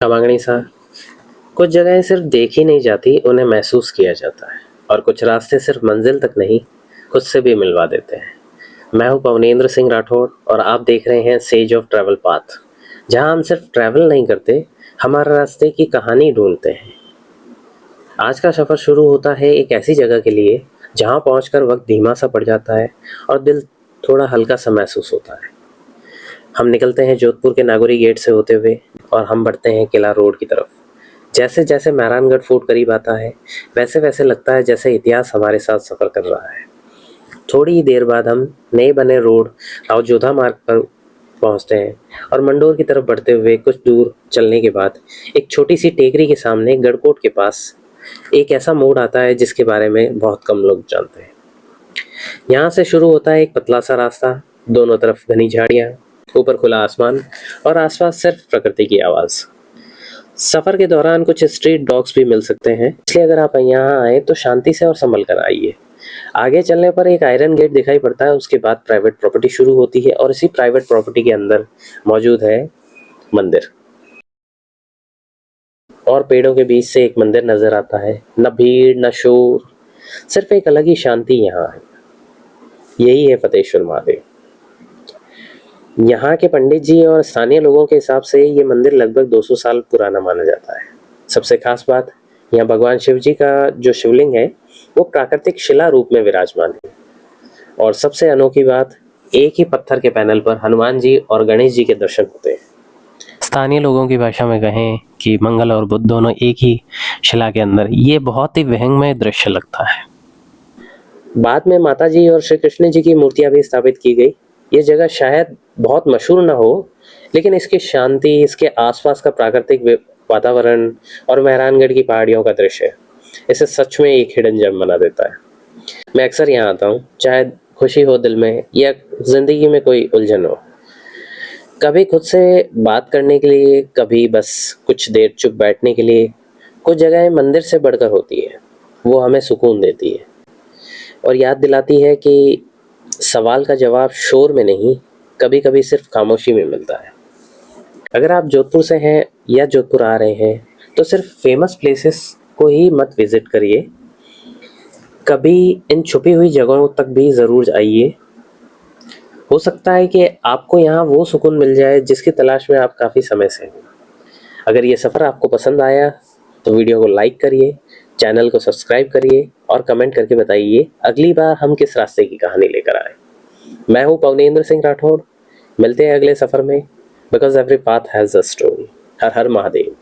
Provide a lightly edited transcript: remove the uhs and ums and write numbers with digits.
खमांगणी सा, कुछ जगहें सिर्फ देखी नहीं जाती, उन्हें महसूस किया जाता है। और कुछ रास्ते सिर्फ मंजिल तक नहीं, खुद से भी मिलवा देते हैं। मैं हूं पवनेंद्र सिंह राठौड़ और आप देख रहे हैं सेज ऑफ ट्रैवल पाथ, जहां हम सिर्फ ट्रैवल नहीं करते, हमारे रास्ते की कहानी ढूंढते हैं। आज का सफ़र शुरू होता है एक ऐसी जगह के लिए जहां पहुंचकर वक्त धीमा सा पड़ जाता है और दिल थोड़ा हल्का सा महसूस होता है। हम निकलते हैं जोधपुर के नागौरी गेट से होते हुए और हम बढ़ते हैं किला रोड की तरफ। जैसे जैसे मेहरानगढ़ फोर्ट करीब आता है, वैसे वैसे लगता है जैसे इतिहास हमारे साथ सफ़र कर रहा है। थोड़ी ही देर बाद हम नए बने रोड राव जोधा मार्ग पर पहुंचते हैं और मंडोर की तरफ बढ़ते हुए कुछ दूर चलने के बाद एक छोटी सी टेकरी के सामने गढ़कोट के पास एक ऐसा मोड़ आता है जिसके बारे में बहुत कम लोग जानते हैं। यहाँ से शुरू होता है एक पतला सा रास्ता, दोनों तरफ घनी झाड़ियाँ, ऊपर खुला आसमान और आसपास सिर्फ प्रकृति की आवाज़। सफ़र के दौरान कुछ स्ट्रीट डॉग्स भी मिल सकते हैं, इसलिए अगर आप यहाँ आए तो शांति से और संभल कर आइए। आगे चलने पर एक आयरन गेट दिखाई पड़ता है, उसके बाद प्राइवेट प्रॉपर्टी शुरू होती है और इसी प्राइवेट प्रॉपर्टी के अंदर मौजूद है मंदिर। और पेड़ों के बीच से एक मंदिर नजर आता है, न भीड़ न शोर, सिर्फ एक अलग ही शांति यहाँ है। यही है फतेश्वर महादेव। यहाँ के पंडित जी और स्थानीय लोगों के हिसाब से ये मंदिर लगभग 200 साल पुराना माना जाता है। सबसे खास बात, यहाँ भगवान शिव जी का जो शिवलिंग है वो प्राकृतिक शिला रूप में विराजमान है। और सबसे अनोखी बात, एक ही पत्थर के पैनल पर हनुमान जी और गणेश जी के दर्शन होते हैं। स्थानीय लोगों की भाषा में कहें कि मंगल और बुध दोनों एक ही शिला के अंदर, ये बहुत ही विहंगमय दृश्य लगता है। बाद में माता जी और श्री कृष्ण जी की मूर्तियां भी स्थापित की गई। ये जगह शायद बहुत मशहूर ना हो, लेकिन इसकी शांति, इसके आसपास का प्राकृतिक वातावरण और मेहरानगढ़ की पहाड़ियों का दृश्य इसे सच में एक हिडन जेम बना देता है। मैं अक्सर यहाँ आता हूँ, चाहे खुशी हो दिल में या जिंदगी में कोई उलझन हो, कभी खुद से बात करने के लिए, कभी बस कुछ देर चुप बैठने के लिए। कुछ जगहें मंदिर से बढ़कर होती है, वो हमें सुकून देती है और याद दिलाती है कि सवाल का जवाब शोर में नहीं, कभी कभी सिर्फ खामोशी में मिलता है। अगर आप जोधपुर से हैं या जोधपुर आ रहे हैं तो सिर्फ फेमस प्लेसेस को ही मत विजिट करिए, कभी इन छुपी हुई जगहों तक भी ज़रूर आइए। हो सकता है कि आपको यहाँ वो सुकून मिल जाए जिसकी तलाश में आप काफ़ी समय से हो। अगर ये सफ़र आपको पसंद आया तो वीडियो को लाइक करिए, चैनल को सब्सक्राइब करिए और कमेंट करके बताइए अगली बार हम किस रास्ते की कहानी लेकर आए। मैं हूँ पवनेंद्र सिंह राठौड़, मिलते हैं अगले सफ़र में, because every path has a story. Her her Mahadev.